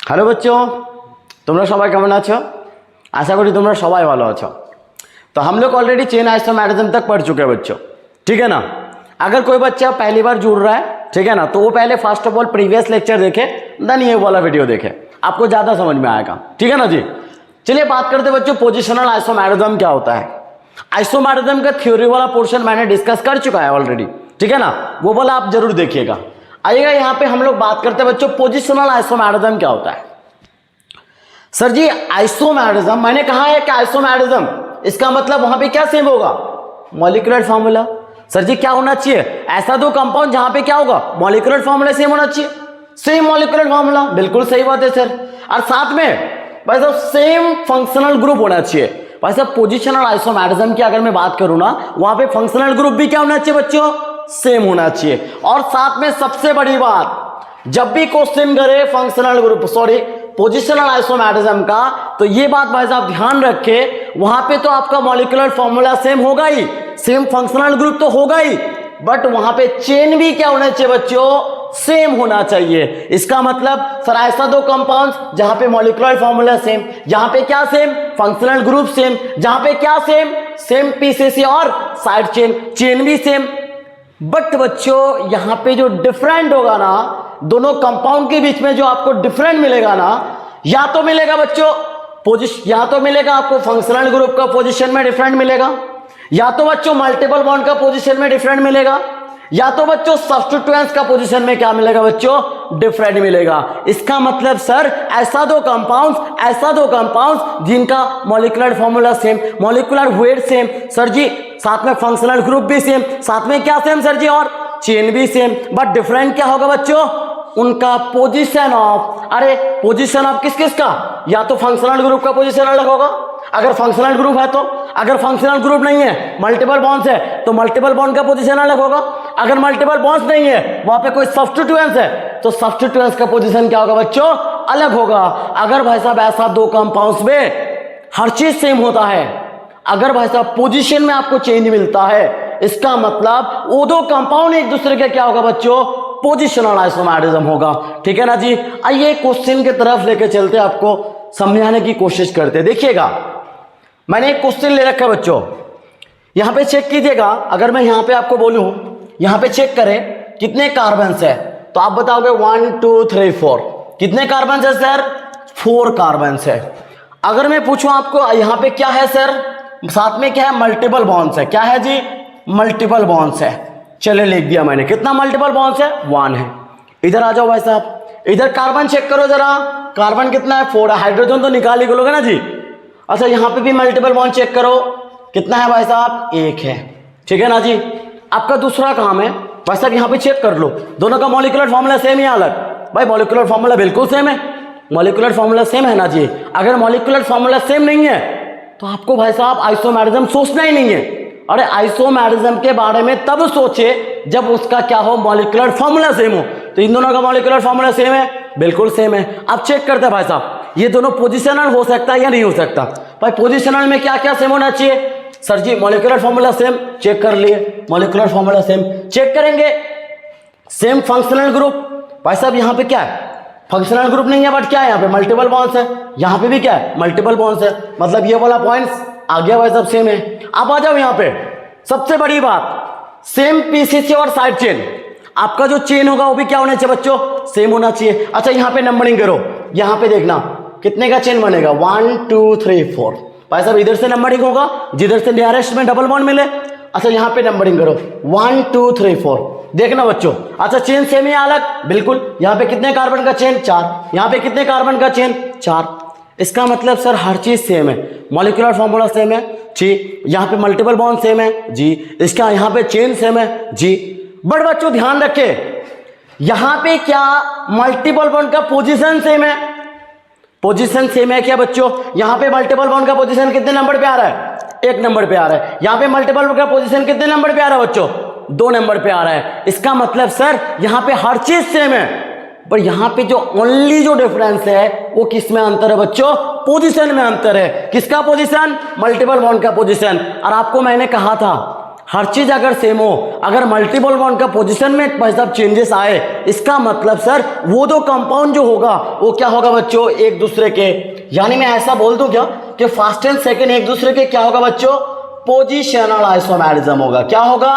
Hello बच्चों, তোমরা সবাই কেমন আছো? आशा करी তোমরা সবাই ভালো আছো। तो हम लोग ऑलरेडी चेन आइसोमेरिज्म तक पढ़ चुके हैं बच्चों, ठीक है ना। अगर कोई बच्चा पहली बार जुड़ रहा है, ठीक है ना, तो वो पहले first of all previous lecture देखे, देन ये वाला वीडियो देखे, आपको ज़्यादा समझ में आएगा, ठीक है ना जी। चलिए बात करते हैं बच्चों, पोजिशनल आइसोमेरिज्म क्या होता है। आइसोमेरिज्म का थ्योरी वाला पोर्शन मैंने डिस्कस कर चुका है ऑलरेडी, ठीक है ना, वो वाला आप जरूर देखिएगा। आइएगा यहाँ पे हम लोग बात करते हैं बच्चों, पोजिशनल आइसोमेरिज्म क्या होता है। सर जी आइसोमेरिज्म, मैंने कहा है कि आइसोमेरिज्म इसका मतलब वहां पे क्या सेम होगा, मॉलिक्यूलर फार्मूला। सर जी क्या होना चाहिए, ऐसा दो कंपाउंड जहां पे क्या होगा, मॉलिक्यूलर फार्मूला सेम होना चाहिए, सेम मॉलिक्यूलर फार्मूला, बिल्कुल सही बात है सर। और साथ में भाई साहब सेम फंक्शनल ग्रुप होना चाहिए। भाई साहब पोजिशनल आइसोमेरिज्म की अगर मैं बात करूं ना, वहां पे फंक्शनल ग्रुप भी क्या होना चाहिए बच्चों, सेम होना चाहिए। और साथ में सबसे बड़ी बात, जब भी क्वेश्चन करे फंक्शनल ग्रुप पोजिशनल आइसोमेरिज्म का, तो ये बात भाई साहब ध्यान रखे, वहां पे तो आपका मॉलिक्यूलर फॉर्मूला सेम होगा ही, सेम फंक्शनल ग्रुप तो होगा ही, बट वहां पे चेन भी क्या होना चाहिए बच्चों, सेम होना चाहिए। इसका मतलब सर ऐसा दो कंपाउंड्स जहां पे मॉलिक्यूलर फॉर्मूला सेम, जहां पे क्या सेम, फंक्शनल ग्रुप सेम, जहां पे क्या सेम, सेम पीसीसी और साइड चेन भी सेम। बट बच्चों यहां पे जो डिफरेंट होगा ना, दोनों कंपाउंड के बीच में जो आपको डिफरेंट मिलेगा ना, या तो मिलेगा बच्चों या तो मिलेगा आपको फंक्शनल ग्रुप का पोजीशन में डिफरेंट मिलेगा, या तो बच्चों मल्टीपल बॉन्ड का पोजीशन में डिफरेंट मिलेगा, या तो बच्चों सब्स्टिट्यूएंट्स का पोजीशन में क्या मिलेगा बच्चों, डिफरेंट मिलेगा। इसका मतलब सर ऐसा दो कंपाउंड्स जिनका molecular formula same, molecular weight same, sir जी साथ में फंक्शनल ग्रुप भी सेम, साथ में क्या सेम सर जी, और चेन भी सेम, बट डिफरेंट क्या होगा बच्चों, उनका पोजीशन ऑफ, अरे पोजीशन ऑफ किस किस का, या तो फंक्शनल ग्रुप का पोजीशन अलग होगा अगर फंक्शनल ग्रुप है तो, अगर फंक्शनल ग्रुप नहीं है मल्टीपल बॉन्ड्स है तो मल्टीपल बॉन्ड का पोजीशन अलग होगा, अगर मल्टीपल बॉन्ड्स नहीं है वहां पे कोई सब्स्टिट्यूएंट्स है तो सब्स्टिट्यूएंट्स का पोजीशन क्या होगा बच्चों, अलग होगा। अगर भाई साहब ऐसा दो कंपाउंड्स में हर चीज सेम होता है, अगर भाई साहब पोजीशन में आपको चेंज मिलता है, इसका मतलब वो दो कंपाउंड एक दूसरे के क्या होगा बच्चों, पोजिशनल आइसोमेरिज्म होगा, ठीक है ना जी। आइए क्वेश्चन की तरफ लेके चलते, आपको समझाने की कोशिश करते। देखिएगा मैंने एक क्वेश्चन ले रखा है बच्चों, यहां पे चेक कीजिएगा। अगर मैं यहां पे आपको बोलूं यहां पे चेक करें कितने कार्बन है, तो आप बताओगे 1 2 3 4, कितने कार्बन है सर, 4 कार्बन है। अगर मैं पूछूं आपको यहां पे क्या है सर, साथ में क्या है, मल्टीपल बॉन्ड्स है, क्या है जी, मल्टीपल बॉन्ड्स है। चले लिख दिया मैंने, कितना मल्टीपल बॉन्ड्स है, 1 है। इधर आ जाओ भाई साहब, इधर कार्बन चेक करो जरा, कार्बन कितना है, 4 है, हाइड्रोजन तो निकाल ही लोगे ना जी। अच्छा यहां पे भी मल्टीपल बॉन्ड चेक करो, कितना है भाई साहब, 1 है, ठीक है ना जी। आपका दूसरा काम है भाई साहब, यहां पे चेक कर लो दोनों का मॉलिक्यूलर फॉर्मूला सेम या अलग। भाई मॉलिक्यूलर फॉर्मूला बिल्कुल सेम है, मॉलिक्यूलर फॉर्मूला सेम है ना जी। अगर मॉलिक्यूलर फॉर्मूला सेम नहीं है तो आपको भाई साहब आइसोमेरिज्म सोचना ही नहीं है। अरे आइसोमेरिज्म के बारे में तब सोचे जब उसका क्या हो, मॉलिक्यूलर फॉर्मूला सेम हो। तो इन दोनों का मॉलिक्यूलर फॉर्मूला सेम है, बिल्कुल सेम है। अब चेक करते हैं भाई साहब ये दोनों पोजिशनल हो सकता है या नहीं हो सकता। भाई पोजिशनल में क्या क्या सेम होना चाहिए, सर जी मॉलिक्यूलर फॉर्मूला सेम, चेक कर लिए मॉलिक्यूलर फॉर्मूला सेम। चेक करेंगे सेम फंक्शनल ग्रुप, भाई साहब यहाँ पे क्या है, फंक्शनल ग्रुप नहीं है बट क्या है, यहाँ पे मल्टीपल बॉन्ड्स है, यहाँ पे भी क्या है, मल्टीपल बॉन्ड्स है, मतलब ये वाला पॉइंट्स आ गया भाई साहब सेम है। अब आ जाओ यहाँ पे सबसे बड़ी बात, सेम पीसीसी और साइड चेन, आपका जो चेन होगा वो भी क्या होना चाहिए बच्चों, सेम होना चाहिए। अच्छा यहाँ पे नंबरिंग करो, यहाँ पे देखना कितने का चेन बनेगा, 1 2 3 4। भाई साहब इधर से नंबरिंग होगा जिधर से नियरेस्ट में डबल बॉन्ड मिले। अच्छा यहाँ पे नंबरिंग करो 1 2 3 4, देखना बच्चों। अच्छा चेन सेम है अलग, बिल्कुल। यहाँ पे कितने कार्बन का चेन, 4, यहाँ पे कितने कार्बन का चेन, 4। इसका मतलब सर हर चीज सेम है, मॉलिक्यूलर फॉर्मूला सेम है जी, यहाँ पे मल्टीपल बॉन्ड सेम है जी, इसका यहाँ पे चेन सेम है जी। बट बच्चों ध्यान रखे यहाँ पे क्या मल्टीपल बॉन्ड का पोजीशन सेम है, पोजीशन सेम है क्या बच्चों। यहाँ पे मल्टीपल बॉन्ड का पोजीशन कितने नंबर पे आ रहा है, 1 नंबर पे आ रहा है। यहाँ पे मल्टीपल बॉन्ड का पोजीशन कितने नंबर पे आ रहा है बच्चों, 2 नंबर पे आ रहा है। इसका मतलब सर यहाँ पे हर चीज सेम है, पर यहाँ पे जो ओनली जो डिफरेंस है वो किस में अंतर है बच्चों, पोजीशन में अंतर है। किसका पोजीशन, मल्टीपल बॉन्ड का पोजीशन। और आपको मैंने कहा था हर चीज अगर सेम हो, अगर मल्टीपल बॉन्ड का पोजीशन में भाई साहब चेंजेस आए, इसका मतलब सर वो दो कंपाउंड जो होगा वो क्या होगा बच्चों, एक दूसरे के, यानी मैं ऐसा बोल दूं क्या कि फर्स्ट एंड सेकंड एक दूसरे के क्या होगा बच्चों, पोजिशनल आइसोमेरिज्म होगा। क्या होगा,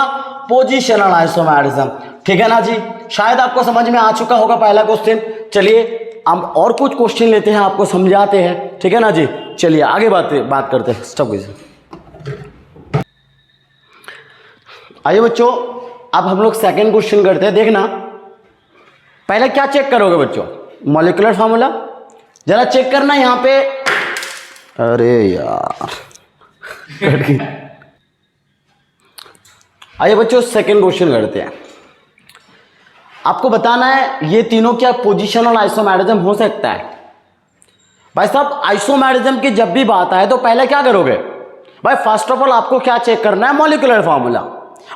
पोजिशनल आइसोमेरिज्म। ठीक है ना जी, शायद आपको समझ में आ चुका होगा पहला क्वेश्चन। चलिए हम और कुछ क्वेश्चन लेते हैं, आपको समझाते हैं। ठीक है ना जी, चलिए आगे बात करते हैं। स्टॉप कीजिए। आइए बच्चों, अब हम लोग सेकंड क्वेश्चन करते हैं। देखना पहले क्या चेक करोगे बच्चों, मॉलिक्यूलर फार्मूला जरा चेक करना यहां पे। अरे यार आइए बच्चों सेकंड क्वेश्चन करते हैं। आपको बताना है ये तीनों क्या पोजिशनल आइसोमेरिज्म हो सकता है। भाई साहब आइसोमेरिज्म की जब भी बात आए तो पहले क्या करोगे भाई, फर्स्ट ऑफ ऑल आपको क्या चेक करना है, molecular formula.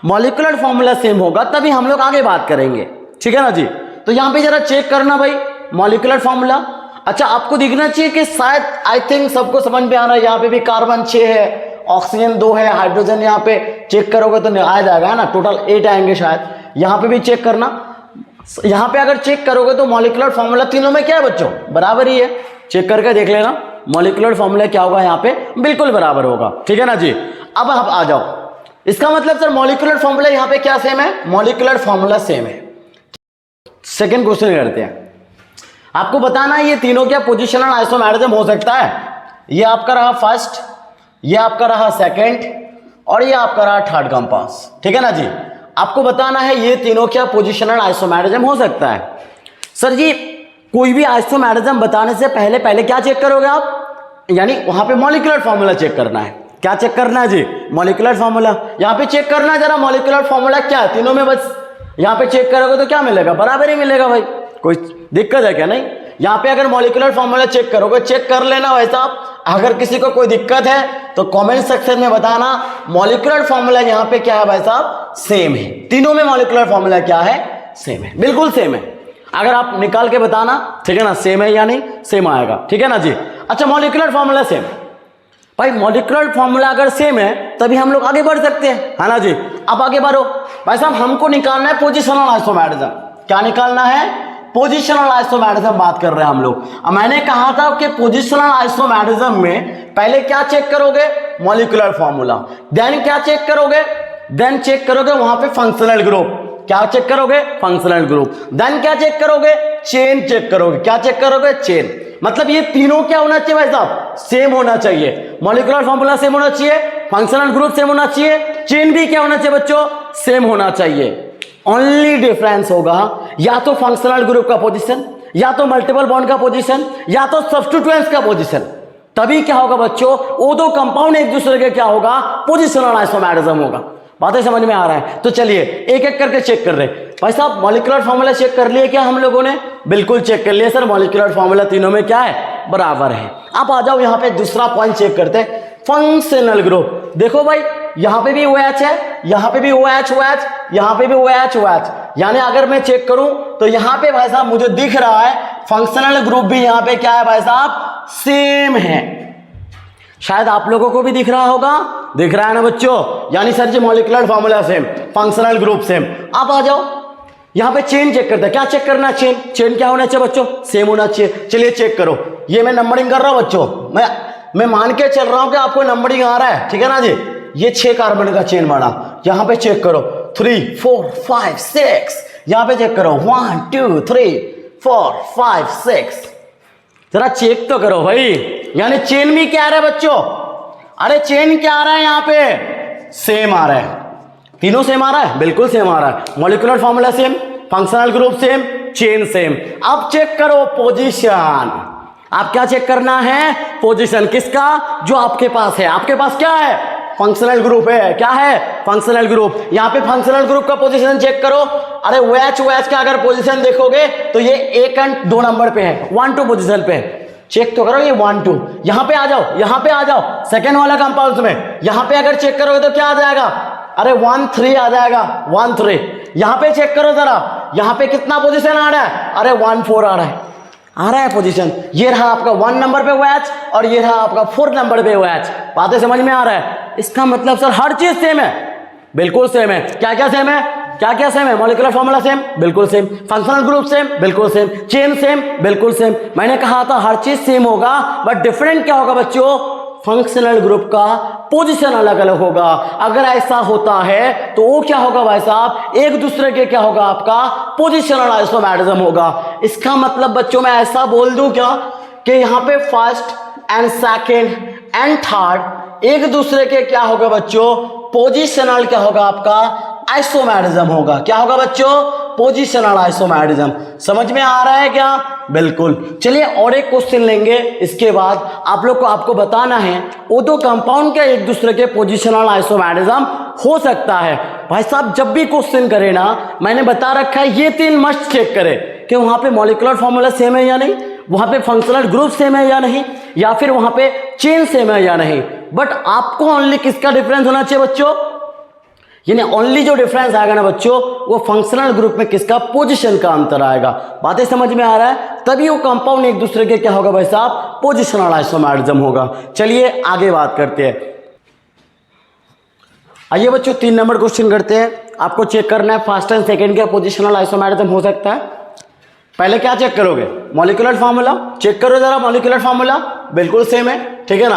Molecular formula same होगा तभी हम लोग आगे बात करेंगे। ठीक है ना जी, तो यहां पे जरा चेक करना भाई मॉलिक्यूलर फार्मूला। अच्छा आपको दिखना चाहिए कि शायद आई थिंक सबको समझ में आ रहा है, यहाँ पे भी कार्बन 6 है, ऑक्सीजन 2 है, हाइड्रोजन यहाँ पे चेक करोगे तो आ जाएगा ना, टोटल 8 आएंगे शायद। यहाँ पे भी चेक करना, यहाँ पे अगर चेक करोगे तो मॉलिक्यूलर फार्मूला तीनों में क्या है बच्चों, बराबर ही है। चेक करके देख लेना मॉलिक्यूलर फार्मूला क्या होगा, यहाँ पे बिल्कुल बराबर होगा। ठीक है ना जी, अब आप आ जाओ, इसका मतलब सर मॉलिक्यूलर फार्मूला यहाँ पे क्या सेम है, मॉलिक्यूलर फार्मूला सेम है। सेकंड क्वेश्चन करते हैं, आपको बताना है ये तीनों क्या पोजिशनल आइसोमेरिज्म हो सकता है। ये आपका रहा फर्स्ट, ये आपका रहा सेकंड और ये आपका रहा थर्ड कंपाउंड। ठीक है ना जी, आपको बताना है ये तीनों क्या पोजिशनल आइसोमेरिज्म हो सकता है। सर जी कोई भी आइसोमेरिज्म बताने से पहले पहले क्या चेक करोगे आप, यानी वहां पे मॉलिक्यूलर फार्मूला चेक करना है। क्या चेक करना है जी, मॉलिक्यूलर फार्मूला। यहां पे चेक करना है जरा मॉलिक्यूलर फार्मूला क्या है तीनों में, बस यहां पे चेक करोगे तो क्या मिलेगा, बराबर ही मिलेगा भाई, कोई दिक्कत है क्या, नहीं। यहां पे अगर मॉलिक्यूलर फार्मूला चेक करोगे, चेक कर लेना वैसा। अगर किसी को कोई दिक्कत है तो कमेंट सेक्शन में बताना। मॉलिक्यूलर फार्मूला यहां पे क्या है भाई साहब, सेम है। तीनों में मॉलिक्यूलर फार्मूला क्या है, सेम है, बिल्कुल सेम है। अगर आप निकाल के बताना, ठीक है ना, सेम है या नहीं, सेम आएगा। ठीक है ना जी, अच्छा मॉलिक्यूलर फार्मूला सेम भाई, मॉलिक्यूलर फार्मूला अगर सेम है तभी हम लोग आगे बढ़ सकते हैं, है ना जी। अब आगे बढ़ो भाई साहब, हमको निकालना है पोजिशनल आइसोमेरिज्म। क्या निकालना है, पोजिशनल आइसोमेरिज्म बात कर रहे हैं हम लोग। अब मैंने कहा था कि पोजिशनल आइसोमेरिज्म में पहले क्या चेक करोगे, मॉलिक्यूलर फार्मूला। देन क्या चेक करोगे, देन चेक करोगे वहां पे फंक्शनल ग्रुप। क्या चेक करोगे, फंक्शनल ग्रुप। देन क्या चेक करोगे, चेन चेक करोगे। क्या चेक करोगे, चेन। मतलब ये तीनों क्या होना चाहिए भाई साहब, सेम होना चाहिए। मॉलिक्यूलर फार्मूला सेम होना चाहिए, फंक्शनल ग्रुप सेम होना चाहिए, चेन भी क्या होना चाहिए बच्चों, सेम होना चाहिए। ओनली डिफरेंस होगा या तो फंक्शनल ग्रुप का पोजीशन, या तो मल्टीपल बॉन्ड का पोजीशन, या तो सब्स्टिट्यूएंट्स का पोजीशन। तभी क्या होगा बच्चों, वो दो कंपाउंड एक दूसरे के क्या होगा, पोजिशनल आइसोमेरिज्म होगा। बातें समझ में आ रहा है, तो चलिए एक एक करके चेक कर रहे हैं। भाई साहब मॉलिक्यूलर फार्मूला चेक कर लिए क्या हम लोगों ने, बिल्कुल चेक कर लिए सर, मॉलिक्यूलर फार्मूला तीनों में क्या है, बराबर है। आप आ जाओ यहाँ पे दूसरा पॉइंट चेक करते हैं, फंक्शनल ग्रुप। देखो भाई यहाँ पे भी OH है, यहाँ पे भी OH, यहाँ पे भी OH। यानी अगर मैं चेक करूं तो यहाँ पे भाई साहब मुझे दिख रहा है फंक्शनल ग्रुप भी यहाँ पे क्या है भाई साहब, सेम है। शायद आप लोगों को भी दिख रहा होगा, दिख रहा है ना बच्चों। यानी सर जी molecular formula same, functional group same. आप आ जाओ यहाँ पे चेन चेक करते हैं। क्या चेक करना है, चेन। चेन क्या होना चाहिए बच्चों, सेम होना चाहिए। चलिए चेक करो, ये मैं नंबरिंग कर रहा हूँ बच्चों, मैं मान के चल रहा हूं कि आपको नंबरिंग आ रहा है। ठीक है ना जी, ये 6 कार्बन का चेन बना। यहां पे चेक करो 3 4 5 6, यहां पे चेक करो 1 2 3 4 5 6। जरा चेक तो करो भाई, यानी चेन भी क्या आ रहा है बच्चों, अरे चेन क्या आ रहा है यहाँ पे, सेम आ रहा है। तीनों सेम आ रहा है, बिल्कुल सेम आ रहा है। Molecular formula same, functional group same, chain same. अब चेक करो पोजीशन। आप क्या चेक करना है, पोजीशन किसका, जो आपके पास है। आपके पास क्या है, फंक्शनल ग्रुप है। क्या है, फंक्शनल ग्रुप। यहाँ पे फंक्शनल ग्रुप का पोजीशन चेक करो। अरे OH का अगर पोजीशन देखोगे तो ये 1 और 2 नंबर पे है, 1 2 पोजीशन पे। चेक तो करो, ये 1 2। यहाँ पे आ जाओ, यहाँ पे आ जाओ सेकेंड वाला कंपाउंड में। यहाँ पे अगर चेक करोगे तो क्या आ जाएगा, अरे 1 3 आ जाएगा, 1 3। यहाँ पे चेक करो जरा, यहाँ पे कितना पोजीशन आ रहा है, अरे 1 4 आ रहा है पोजीशन। ये रहा आपका 1 नंबर पे OH और ये रहा आपका 4 नंबर पे OH। बातें समझ में आ रहा है, इसका मतलब सर हर चीज सेम है। बिल्कुल सेम है। क्या क्या सेम है? क्या क्या सेम है? मॉलिक्यूलर फॉर्मूला सेम, बिल्कुल सेम। फंक्शनल ग्रुप सेम, बिल्कुल सेम। चेन सेम, बिल्कुल सेम। मैंने कहा था हर चीज सेम होगा, बट डिफरेंट क्या होगा बच्चों? फंक्शनल ग्रुप का पोजीशन अलग अलग होगा। अगर ऐसा होता है तो वो क्या होगा भाई साहब? एक दूसरे के क्या होगा? आपका पोजिशनल आइसोमेरिज्म होगा। इसका मतलब बच्चों मैं ऐसा बोल दूं क्या कि यहां पे first and second and third एक दूसरे के क्या होगा बच्चों? पोजिशनल क्या होगा? आपका आइसोमेरिज्म होगा। क्या होगा बच्चों? Positional isomerism. समझ में आ रहा है क्या? बिल्कुल। चलिए और एक क्वेश्चन लेंगे, इसके बाद आप लोग को आपको बताना है वो दो कंपाउंड के एक दूसरे के पोजिशनल आइसोमेरिज्म हो सकता है। भाई साहब जब भी क्वेश्चन करे ना, मैंने बता रखा है ये तीन मस्ट चेक करें कि वहां पे मॉलिक्यूलर फॉर्मूला सेम है या नहीं, वहां पे फंक्शनल ग्रुप सेम है या नहीं, या फिर वहां पे चेन सेम है या नहीं। बट आपको ओनली किसका डिफरेंस होना चाहिए बच्चों? यानी ओनली जो डिफरेंस आएगा ना बच्चों, वो फंक्शनल ग्रुप में किसका? पोजीशन का अंतर आएगा। बातें समझ में आ रहा है? तभी वो कंपाउंड एक दूसरे के क्या होगा भाई साहब? पोजिशनल आइसोमेरिज्म होगा। चलिए आगे बात करते हैं। आइए बच्चों 3 नंबर क्वेश्चन करते हैं। आपको चेक करना है फर्स्ट एंड सेकंड का पोजिशनल आइसोमेरिज्म हो सकता है। पहले क्या चेक करोगे? मॉलिक्यूलर फार्मूला चेक करो जरा। मॉलिक्यूलर फार्मूला बिल्कुल सेम है, ठीक है ना।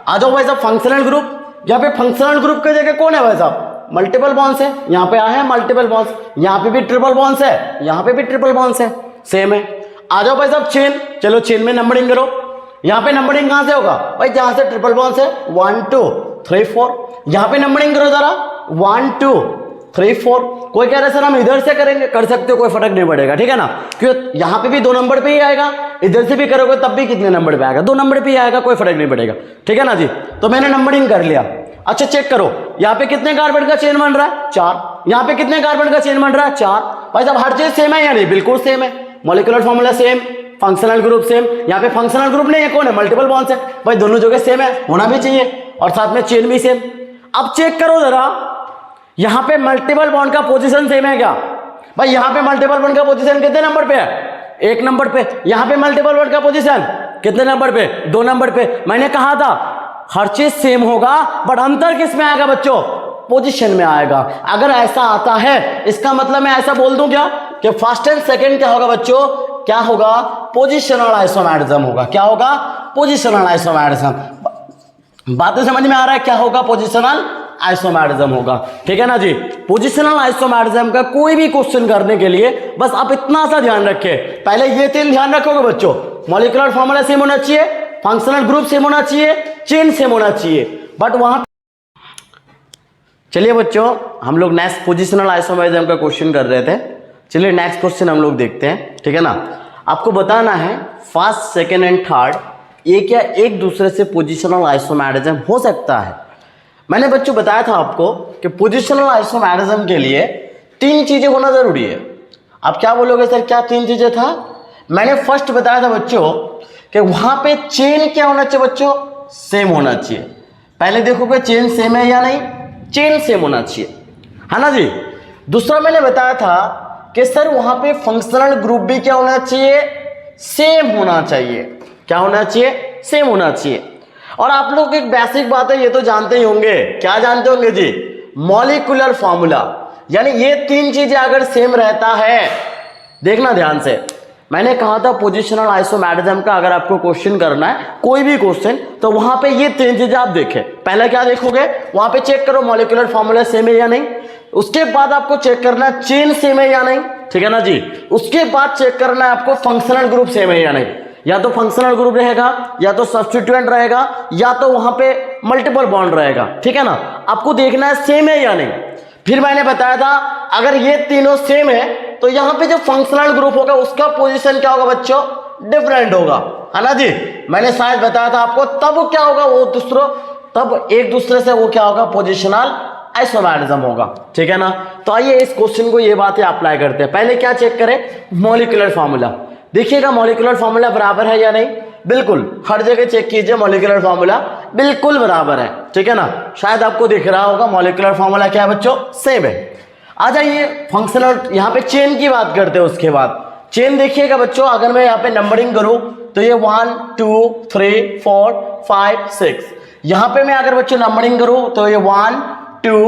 आ जाओ भाई साहब फंक्शनल ग्रुप। यहाँ पे फंक्शनल ग्रुप की जगह कौन है भाई साहब? मल्टीपल बॉन्ड्स है। यहाँ पे आए हैं मल्टीपल बॉन्ड्स, यहाँ पे भी ट्रिपल बॉन्ड्स है, यहाँ पे भी ट्रिपल बॉन्ड्स है, सेम है। आ जाओ भाई साहब चेन। चलो चेन में नंबरिंग करो। यहाँ पे नंबरिंग कहां से होगा भाई? जहां से ट्रिपल बॉन्ड्स है 1 2 3 4। यहाँ पे नंबरिंग करो जरा 1 2 3 4। कोई कह रहा है सर हम इधर से करेंगे, कर सकते हो, कोई फर्क नहीं पड़ेगा, ठीक है ना। क्योंकि यहाँ पे भी 2 नंबर पे ही आएगा, इधर से भी करोगे तब भी कितने नंबर पे आएगा? 2 नंबर पे ही आएगा, कोई फर्क नहीं पड़ेगा, ठीक है ना जी। तो मैंने नंबरिंग कर लिया। अच्छा चेक करो यहाँ पे कितने कार्बन का चेन बन रहा है? 4। यहाँ पे कितने कार्बन का चेन बन रहा है? 4। भाई साहब हर चीज सेम है या नहीं? बिल्कुल सेम है। Molecular formula same, functional group same. यहाँ पे फंक्शनल ग्रुप नहीं है, कौन है? मल्टीपल बॉन्ड्स है। भाई दोनों जगह सेम है, होना भी चाहिए, और साथ में चेन भी सेम। अब चेक करो जरा यहाँ पे मल्टीपल बॉन्ड का पोजीशन सेम है क्या? भाई यहाँ पे मल्टीपल बॉन्ड का पोजीशन कितने नंबर पे है? 1 नंबर पे। यहाँ पे मल्टीपल बॉन्ड का पोजीशन कितने नंबर पे? 2 नंबर पे। मैंने कहा था हर चीज सेम होगा, बट अंतर किस में आएगा बच्चों? पोजीशन में आएगा। अगर ऐसा आता है इसका मतलब मैं ऐसा बोल दूं क्या कि फर्स्ट एंड सेकंड क्या होगा बच्चों? क्या होगा? पोजीशनल आइसोमेरिज्म होगा। क्या होगा? Positional isomerism. बातें समझ में आ रहा है? क्या होगा? पोजीशनल आइसोमेरिज्म होगा, ठीक है ना जी। पोजीशनल आइसोमेरिज्म का कोई भी क्वेश्चन करने के लिए बस आप इतना सा ध्यान रखें। पहले ये 3 ध्यान रखोगे बच्चों, मॉलिक्यूलर फॉर्मूला सेम होना चाहिए, फंक्शनल ग्रुप सेम होना चाहिए, चेन सेम होना चाहिए। बट वहां चलिए बच्चों हम लोग नेक्स्ट पोजीशनल आइसोमेरिज्म का क्वेश्चन कर रहे थे। चलिए नेक्स्ट क्वेश्चन हम लोग देखते हैं, ठीक है ना। आपको बताना है फर्स्ट सेकेंड एंड थर्ड ये क्या एक दूसरे से पोजीशनल आइसोमेरिज्म हो सकता है। मैंने बच्चों बताया था आपको कि पोजीशनल आइसोमेरिज्म के लिए 3 चीजें होना जरूरी है। आप क्या बोलोगे सर क्या 3 चीजें था? मैंने फर्स्ट बताया था बच्चों कि वहां पे चेन क्या होना चाहिए बच्चों? सेम होना चाहिए। पहले देखोगे चेन सेम है या नहीं? चेन सेम होना चाहिए, है ना जी। दूसरा मैंने बताया था कि सर वहां पे फंक्शनल ग्रुप भी क्या होना चाहिए? सेम होना चाहिए। क्या होना चाहिए? सेम होना चाहिए। और आप लोग एक बेसिक बात है, ये तो जानते ही होंगे। क्या जानते होंगे जी? Molecular formula. यानी ये 3 चीजें अगर सेम रहता है, देखना ध्यान से, मैंने कहा था पोजीशनल आइसोमेरिज्म का अगर आपको क्वेश्चन करना है कोई भी क्वेश्चन, तो वहां पे ये 3 चीजें आप देखें। पहले क्या देखोगे? वहां पे चेक करो मॉलिक्यूलर फॉर्मूला सेम है या नहीं। उसके बाद आपको चेक करना है चेन सेम है या नहीं, ठीक है ना जी। उसके बाद चेक करना है आपको फंक्शनल ग्रुप सेम है या नहीं। या तो फंक्शनल ग्रुप रहेगा, या तो सब्स्टिट्यूएंट रहेगा, या तो वहां पे मल्टीपल बॉन्ड रहेगा, ठीक है ना। आपको देखना है सेम है या नहीं। फिर मैंने बताया था अगर ये तीनों सेम है तो यहां पे जो फंक्शनल ग्रुप होगा उसका पोजीशन क्या होगा बच्चों? डिफरेंट होगा, है ना जी। मैंने शायद बताया था आपको तब क्या होगा वो दूसरों, तब एक दूसरे से वो क्या होगा? पोजीशनल आइसोमेरिज्म होगा, ठीक है ना। तो आइए इस क्वेश्चन को ये बातें अप्लाई करते हैं। पहले क्या चेक करें? Molecular formula. देखिएगा मॉलिक्यूलर फॉर्मूला बराबर है या नहीं। बिल्कुल हर जगह चेक कीजिए, मॉलिक्यूलर फॉर्मूला बिल्कुल बराबर है, ठीक है ना। शायद आपको दिख रहा होगा मॉलिक्यूलर फॉर्मूला क्या है बच्चों? सेम है। आ जाइए फंक्शनल, यहाँ पे चेन की बात करते हैं। उसके बाद चेन देखिएगा बच्चों, अगर मैं यहाँ पे नंबरिंग करूं तो ये 1 2 3 4 5 6। यहाँ पे मैं अगर बच्चों नंबरिंग करूं तो ये 1 2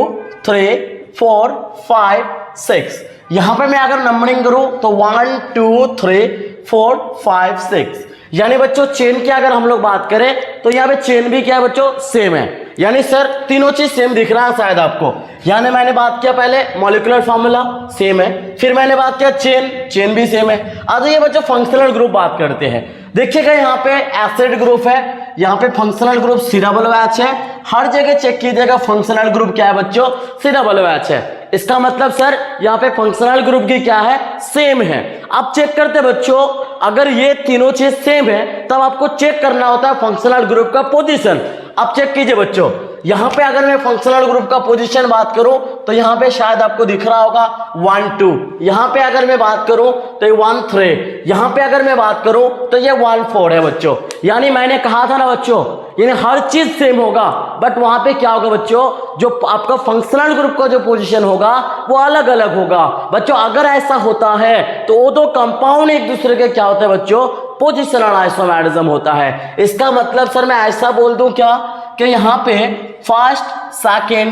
3 4 5 6। यहां पे मैं अगर नंबरिंग करूं तो 1 2 3 4 5 6, यानी बच्चों चेन की अगर हम लोग बात करें तो यहाँ पे चेन भी क्या है बच्चों, सेम है। यानी सर तीनों चीज सेम दिख रहा है शायद आपको। यानी मैंने बात किया पहले मॉलिक्यूलर फार्मूला सेम है, फिर मैंने बात किया चेन भी सेम है। आज ये बच्चों फंक्शनल ग्रुप बात करते हैं। देखिएगा यहाँ पे एसिड ग्रुप है, यहाँ पे functional group C double OH है। हर जगह चेक कीजिएगा फंक्शनल ग्रुप क्या है बच्चों, सी डबल OH है। इसका मतलब सर यहाँ पे फंक्शनल ग्रुप की क्या है, सेम है। आप चेक करते बच्चों, अगर ये तीनों चीज सेम है तब आपको चेक करना होता है फंक्शनल ग्रुप का पोजीशन। आप चेक कीजिए बच्चों, यहां पे अगर मैं फंक्शनल ग्रुप का पोजीशन बात करूं तो यहां पे शायद आपको दिख रहा होगा 1 2, यहां पे अगर मैं बात करूं तो ये 1 3, यहां पे अगर मैं बात करूं तो ये 1 4 है बच्चों। यानी मैंने कहा था ना बच्चों, यानी हर चीज सेम होगा, बट वहां पे क्या होगा बच्चों, जो आपका फंक्शनल ग्रुप का जो पोजीशन होगा वो अलग अलग होगा बच्चों। अगर ऐसा होता है तो वो दो कंपाउंड एक दूसरे के क्या होता है बच्चों, पोजिशनल आइसोमेरिज्म होता है। इसका मतलब सर मैं ऐसा बोल दूं क्या कि यहाँ पे फर्स्ट सेकेंड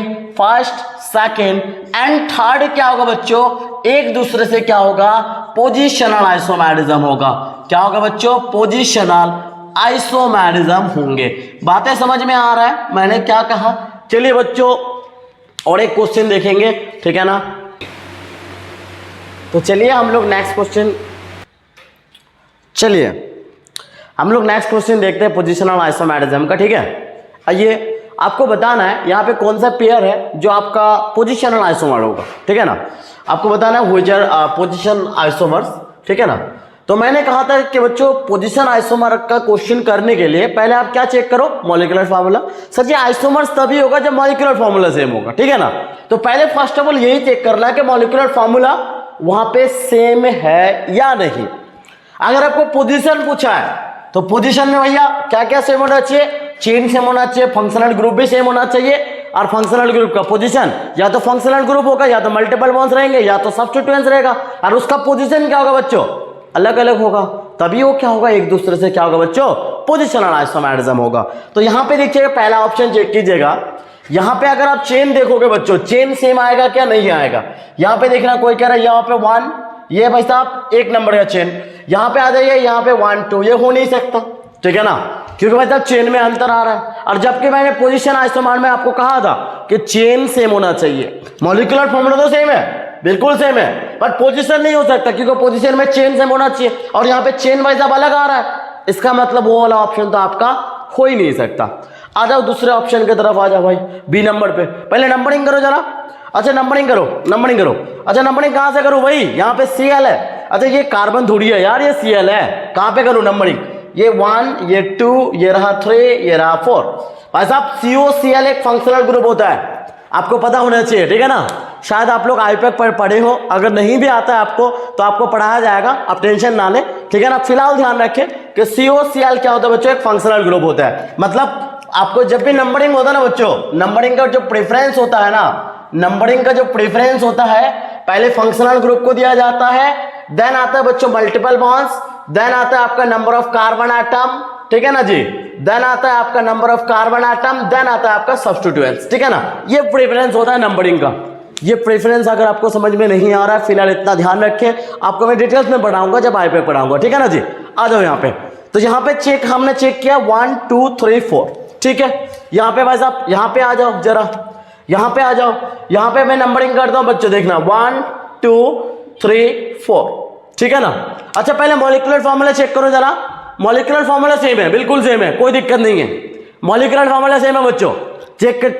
एंड थर्ड क्या होगा बच्चों, एक दूसरे से क्या होगा, पोजिशनल आइसोमेरिज्म होगा। क्या होगा बच्चों, पोजिशनल आइसोमेरिज्म होंगे। बातें समझ में आ रहा है मैंने क्या कहा। चलिए बच्चों और एक क्वेश्चन देखेंगे, ठीक है ना। तो चलिए हम लोग नेक्स्ट क्वेश्चन देखते हैं पोजिशनल आइसोमेरिज्म का, ठीक है। आइए आपको बताना है यहाँ पे कौन सा पेयर है जो आपका पोजिशनल आइसोमर होगा, ठीक है ना। आपको बताना है व्हिच आर पोजिशन आइसोमर्स, ठीक है ना। तो मैंने कहा था कि बच्चों पोजीशन आइसोमर का क्वेश्चन करने के लिए पहले आप क्या चेक करो, मॉलिक्यूलर फार्मूला। सर जी आइसोमर्स तभी होगा जब मॉलिक्यूलर फार्मूला सेम होगा, ठीक है ना। तो पहले फर्स्ट ऑफ ऑल यही चेक करना है कि मॉलिक्यूलर फार्मूला वहां पे सेम है या नहीं। अगर आपको पोजीशन पूछा है तो पोजीशन में भैया क्या क्या सेम होना चाहिए, चेन सेम होना चाहिए, फंक्शनल ग्रुप भी सेम होना चाहिए। और फंक्शनल ग्रुप का पोजीशन या तो फंक्शनल ग्रुप होगा या तो मल्टीपल बॉन्ड्स रहेंगे या तो सब्स्टिट्यूएंट्स रहेगा। और उसका पोजीशन क्या होगा बच्चों, अलग अलग होगा, तभी वो क्या होगा, एक दूसरे से क्या होगा बच्चों, पोजिशनल आइसोमेरिज्म होगा। तो यहां पे देखिएगा पहला ऑप्शन चेक कीजिएगा। यहां पे अगर आप चेन देखोगे बच्चों, चेन सेम आएगा क्या, नहीं आएगा। यहां पे देखना कोई कह रहा है यहाँ पे 1, ये भाई साहब एक नंबर का चेन, यहां पे आ जाइए यहाँ पे 1 2, ये हो नहीं सकता, ठीक है ना, क्योंकि भाई साहब चेन में अंतर आ रहा है। और जबकि मैंने पोजीशन आइसोमर में आपको कहा था कि चेन सेम होना चाहिए, मॉलिक्यूलर फॉर्मूला तो सेम है, बिल्कुल सेम है, बट पोजीशन नहीं हो सकता क्योंकि पोजीशन में चेन सेम होना चाहिए। और यहाँ पे चेन वाइज अब अलग आ रहा है, इसका मतलब वो वाला ऑप्शन तो आपका हो ही नहीं सकता। आ जाओ दूसरे ऑप्शन की तरफ, आ जाओ भाई बी नंबर पे। पहले नंबरिंग करो जरा। अच्छा नंबरिंग करो। अच्छा नंबरिंग कहाँ से करूँ भाई, यहाँ पे Cl है। अच्छा ये कार्बन थोड़ी है यार, ये Cl है, कहाँ पे करूँ नंबरिंग, ये 1 ये 2 ये रहा 3 ये रहा 4। भाई साहब COCl एक फंक्शनल ग्रुप होता है, आपको पता होना चाहिए, ठीक है ना। शायद आप लोग आईपैक पर पढ़े हो, अगर नहीं भी आता है आपको तो आपको पढ़ाया जाएगा, आप टेंशन ना लें, ठीक है ना। फिलहाल ध्यान रखें कि COCl क्या होता है बच्चों, एक फंक्शनल ग्रुप होता है। मतलब आपको जब भी नंबरिंग होता है ना बच्चों, नंबरिंग का जो प्रेफरेंस होता है ना, नंबरिंग का जो प्रेफरेंस होता है, पहले फंक्शनल ग्रुप को दिया जाता है, देन आता है बच्चों मल्टीपल बॉन्ड्स, देन आता है आपका नंबर ऑफ कार्बन एटम, ठीक है ना जी, देन आता है आपका number of carbon atom, then आता है आपका सब्स्टिट्यूएंट्स, ठीक है ना। ये प्रेफरेंस होता है नंबरिंग का। ये प्रेफरेंस अगर आपको समझ में नहीं आ रहा है फिलहाल इतना ध्यान रखें, आपको मैं डिटेल्स में पढ़ाऊंगा जब आईपैक पढ़ाऊंगा, ठीक है ना जी। आ जाओ यहाँ पे। तो यहाँ पे हमने चेक किया 1 2 3 4, ठीक है। यहाँ पे भाई साहब यहाँ पे आ जाओ जरा, यहाँ पे आ जाओ, यहाँ पे मैं नंबरिंग करता हूँ बच्चों, देखना 1 2 3 4, ठीक है ना। अच्छा पहले मॉलिक्यूलर फार्मूला चेक करो जरा। मॉलिक्यूलर फार्मूला सेम है, बिल्कुल सेम है, कोई दिक्कत नहीं है, मॉलिक्यूलर फार्मूला सेम है बच्चों।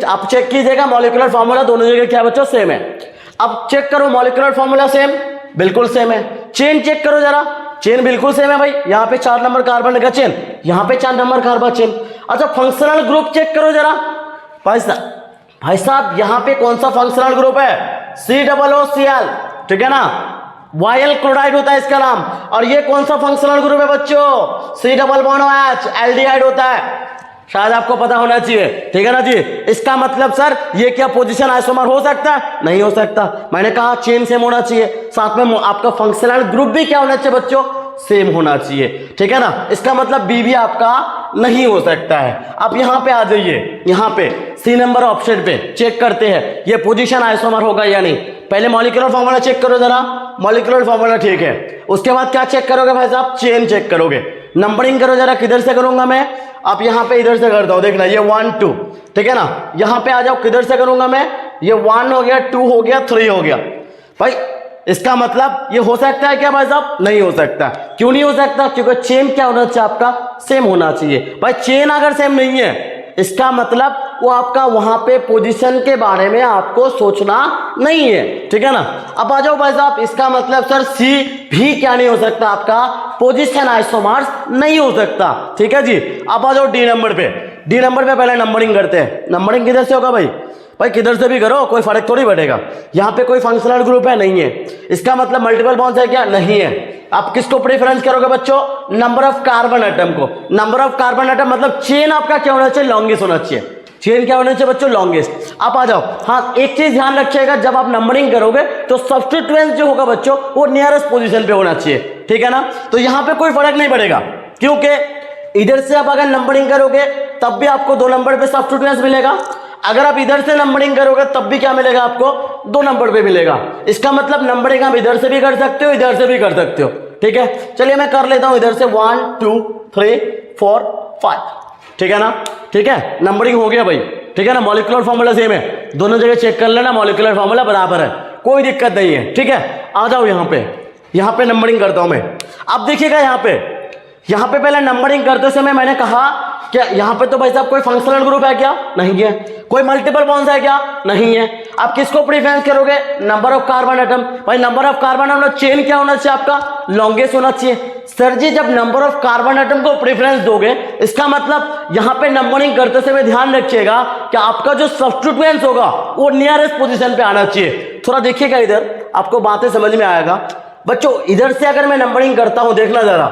आप चेक कीजिएगा मॉलिक्यूलर फार्मूला दोनों जगह क्या बच्चों, सेम है। अब चेक करो मॉलिक्यूलर फार्मूला सेम, बिल्कुल सेम है। चेन चेक करो जरा, चेन बिल्कुल सेम है भाई, यहाँ पे 4 नंबर कार्बन का चेन, यहाँ पे 4 नंबर कार्बन चेन। अच्छा फंक्शनल ग्रुप चेक करो जरा भाई साहब यहाँ पे कौन सा फंक्शनल ग्रुप है, COOCl, ठीक है ना, वायल क्लोराइड होता है इसका नाम। और ये कौन सा फंक्शनल ग्रुप है बच्चों, C+OH एल्डिहाइड होता है, शायद आपको पता होना चाहिए, ठीक है ना जी। इसका मतलब सर ये क्या पोजीशन आइसोमर हो सकता है, नहीं हो सकता। मैंने कहा चेन सेम होना चाहिए, साथ में आपका फंक्शनल ग्रुप भी क्या होना चाहिए बच्चों, सेम होना चाहिए, ठीक है ना। इसका मतलब बी भी आपका नहीं हो सकता है। अब यहाँ पे आ जाइए, यहाँ पे सी नंबर ऑप्शन पे चेक करते हैं ये पोजीशन आइसोमर होगा या नहीं। पहले मॉलिक्यूलर फॉर्मूला चेक करो जरा, मॉलिक्यूलर फॉर्मूला ठीक है। उसके बाद क्या चेक करोगे भाई साहब, चेन चेक करोगे। नंबरिंग करो जरा, किधर से करूंगा मैं, आप यहाँ पे इधर से करता हूँ, देखना ये 1 2, ठीक है ना। यहाँ पे आ जाओ, किधर से करूंगा मैं, ये 1 हो गया, 2 हो गया, 3 हो गया। भाई इसका मतलब ये हो सकता है क्या भाई साहब, नहीं हो सकता। क्यों नहीं हो सकता, क्योंकि चेन क्या होना चाहिए आपका, सेम होना चाहिए। भाई चेन अगर सेम नहीं है इसका मतलब वो आपका वहां पे पोजीशन के बारे में आपको सोचना नहीं है, ठीक है ना। अब आ जाओ भाई साहब, इसका मतलब सर सी भी क्या नहीं हो सकता, आपका पोजीशन आइसोमर्स नहीं हो सकता, ठीक है जी। अब आ जाओ डी नंबर पे। डी नंबर पे पहले नंबरिंग करते हैं। नंबरिंग किधर से होगा भाई, भाई किधर से भी करो कोई फर्क थोड़ी पड़ेगा। यहाँ पे कोई फंक्शनल ग्रुप है, नहीं है, इसका मतलब मल्टीपल बॉन्ड्स है क्या, नहीं है। आप किसको प्रेफरेंस करोगे बच्चों, नंबर ऑफ कार्बन एटम को। नंबर ऑफ कार्बन एटम मतलब चेन आपका क्या होना चाहिए, लॉन्गेस्ट होना चाहिए। चेन क्या होना चाहिए बच्चों, लॉन्गेस्ट। आप आ जाओ, हाँ एक चीज ध्यान रखिएगा, जब आप नंबरिंग करोगे तो सब्स्टिट्यूएंस जो होगा बच्चों वो नियरेस्ट पोजीशन पे होना चाहिए, ठीक है ना। तो यहाँ पे कोई फर्क नहीं पड़ेगा, क्योंकि इधर से आप अगर नंबरिंग करोगे तब भी आपको 2 नंबर पे सब्स्टिट्यूएंस मिलेगा। अगर आप इधर से नंबरिंग करोगे तब भी क्या मिलेगा आपको, 2 नंबर पे मिलेगा। इसका मतलब नंबरिंग आप इधर से भी कर सकते हो, इधर से भी कर सकते हो, ठीक है। चलिए मैं कर लेता हूं इधर से 1 2 3 4 5, ठीक है ना, ठीक है। नंबरिंग हो गया भाई, ठीक है ना। मॉलिक्यूलर फॉर्मूला सेम है, दोनों जगह चेक कर लेना, मॉलिक्यूलर फॉर्मूला बराबर है, कोई दिक्कत नहीं है, ठीक है। आ जाओ यहाँ पे नंबरिंग करता हूं मैं। अब देखिएगा यहाँ पे पहले नंबरिंग करते समय मैंने कहा क्या यहाँ पे तो भाई साहब कोई फंक्शनल ग्रुप है क्या, नहीं है। कोई मल्टीपल बॉन्ड्स है क्या, नहीं है। आप किसको प्रेफरेंस करोगे, नंबर ऑफ कार्बन एटम। भाई number of carbon atom chain क्या होना चाहिए आपका, लॉन्गेस्ट होना चाहिए। सर जी जब नंबर ऑफ कार्बन एटम को प्रेफरेंस दोगे इसका मतलब यहाँ पे नंबरिंग करते समय ध्यान रखिएगा कि आपका जो सब्स्टिट्यूएंस होगा वो नियरेस्ट पोजीशन पे आना चाहिए। थोड़ा देखिएगा इधर, आपको बातें समझ में आएगा बच्चों। इधर से अगर मैं नंबरिंग करता हूं, देखना जरा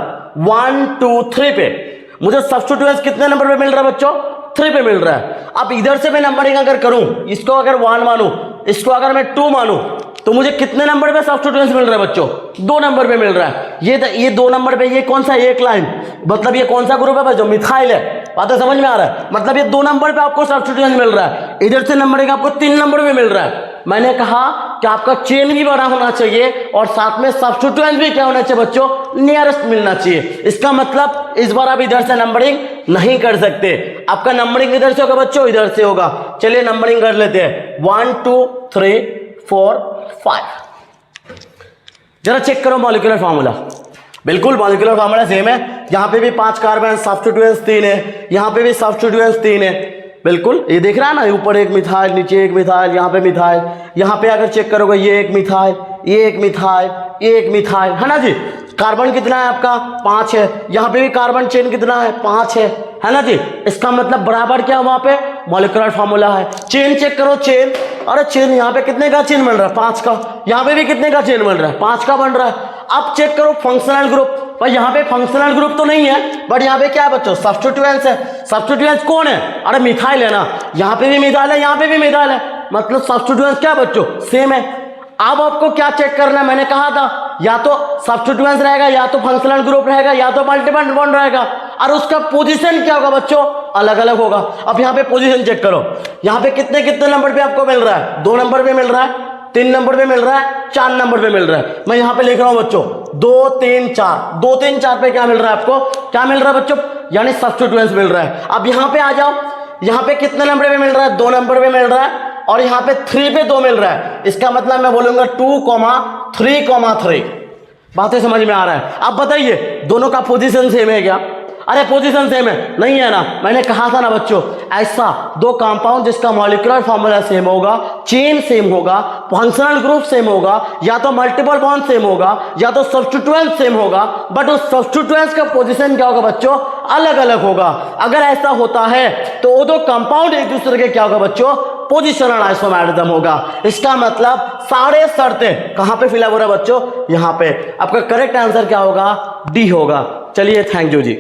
1 2 3 पे मुझे सब्स्टिट्यूएंस कितने नंबर पे मिल रहा है बच्चों, 3 पे मिल रहा है। अब इधर से मैं नंबरिंग अगर करूं, इसको अगर 1 मानूं, इसको अगर मैं 2 मानूं, तो मुझे कितने नंबर पे सब्स्टिट्यूएंस मिल रहा है बच्चों, 2 नंबर पे मिल रहा है। ये 2 नंबर पे, ये कौन सा एक लाइन, मतलब ये कौन सा ग्रुप है बच्चों, मिथाइल है। बातें समझ में आ रहा है, मतलब ये 2 नंबर पे आपको सब्स्टिट्यूएंस मिल रहा है। इधर से नंबरिंग आपको 3 नंबर पे मिल रहा है। मैंने कहा कि आपका चेन भी बड़ा होना चाहिए और साथ में सब्स्टिट्यूएंस भी क्या होना चाहिए बच्चों, नियरेस्ट मिलना चाहिए। इसका मतलब इस बार आप इधर से नंबरिंग नहीं कर सकते, आपका नंबरिंग इधर से होगा बच्चों, इधर से होगा। चलिए नंबरिंग कर लेते हैं 1 2 3 4 5। जरा चेक करो मॉलिक्यूलर फार्मूला, बिल्कुल मॉलिक्यूलर फार्मूला सेम है। यहाँ पे भी 5 कार्बन, सब्स्टिट्यूएंस 3 है, यहाँ पे भी सब्स्टिट्यूएंस 3 है, बिल्कुल ये देख रहा है ना, ऊपर एक मिथाइल, नीचे एक मिथाइल, यहाँ पे मिथाइल। यहाँ पे अगर चेक करोगे ये एक मिथाइल, ये एक मिथाइल, ये एक मिथाइल, है ना जी। कार्बन कितना है आपका, 5 है। यहाँ पे भी कार्बन चेन कितना है, 5 है ना जी। इसका मतलब बराबर क्या वहां पे मॉलिक्यूलर फार्मूला है। चेन चेक करो, चेन, अरे चेन यहाँ पे कितने का चेन मिल रहा है, 5 का। यहाँ पे भी कितने का चेन मिल रहा है, 5 का बन रहा है। अब चेक करो फंक्शनल ग्रुप, भाई यहाँ पे फंक्शनल ग्रुप तो नहीं है, बट यहाँ पे क्या है बच्चों, सब्स्टिट्यूएंस है। सब्स्टिट्यूएंस कौन है, अरे मिथाइल है ना। यहाँ पे भी मिथाइल है, यहाँ पे भी मिथाइल है, मतलब सब्स्टिट्यूएंस क्या बच्चों, सेम है। अब आपको क्या चेक करना है, मैंने कहा था या तो सब्स्टिट्यूएंस रहेगा, या तो फंक्शनल ग्रुप रहेगा, या तो मल्टीपल बॉन्ड रहेगा, और उसका पोजीशन क्या होगा बच्चों, अलग अलग होगा। अब यहाँ पे पोजीशन चेक करो, यहाँ पे कितने कितने नंबर पे आपको मिल रहा है, 2 नंबर पे मिल रहा है, 3 नंबर पे मिल रहा है, 4 नंबर पे मिल रहा है। मैं यहाँ पे लिख रहा हूँ बच्चों 2 3 4, 2 3 4 पे क्या मिल रहा है आपको, क्या मिल रहा है बच्चों, यानी सब्स्टिट्यूएंस मिल रहा है। अब यहाँ पे आ जाओ, यहाँ पे कितने नंबर पे मिल रहा है, 2 नंबर पे मिल रहा है, और यहाँ पे 3 पे 2 मिल रहा है। इसका मतलब मैं बोलूंगा 2,3,3। बातें समझ में आ रहा है। अब बताइए दोनों का पोजीशन सेम है क्या, अरे पोजीशन सेम है, नहीं है ना। मैंने कहा था ना बच्चों, ऐसा 2 कंपाउंड जिसका मॉलिक्यूलर फार्मूला सेम होगा, चेन सेम होगा, फंक्शनल ग्रुप सेम होगा, या तो मल्टीपल बॉन्ड सेम होगा, या तो सब्स्टिट्यूएंस सेम होगा, बट उस सब्स्टिट्यूएंस का पोजीशन क्या होगा बच्चों, अलग अलग होगा। अगर ऐसा होता है तो वो 2 कंपाउंड एक दूसरे के क्या होगा बच्चों, पोजिशनल आइसोमेरिज्म होगा। इसका मतलब सारे शर्तें कहां पे फिलअप हो रहा है बच्चों, यहां पे। आपका करेक्ट आंसर क्या होगा, डी होगा। चलिए थैंक यू जी।